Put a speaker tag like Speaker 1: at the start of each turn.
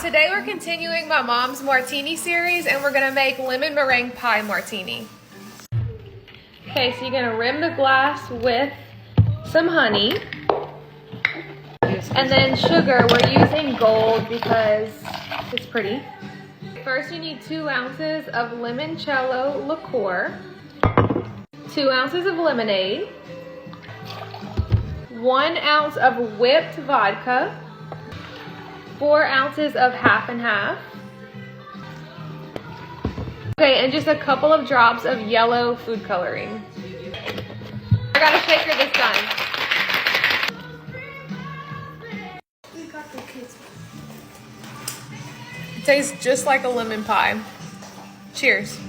Speaker 1: Today we're continuing my mom's martini series and we're gonna make lemon meringue pie martini. Okay, so you're gonna rim the glass with some honey. And then sugar, we're using gold because it's pretty. First you need 2 ounces of limoncello liqueur, 2 ounces of lemonade, 1 ounce of whipped vodka, 4 ounces of half and half. Okay, and just a couple of drops of yellow food coloring. I got a shaker this time. It tastes just like a lemon pie. Cheers.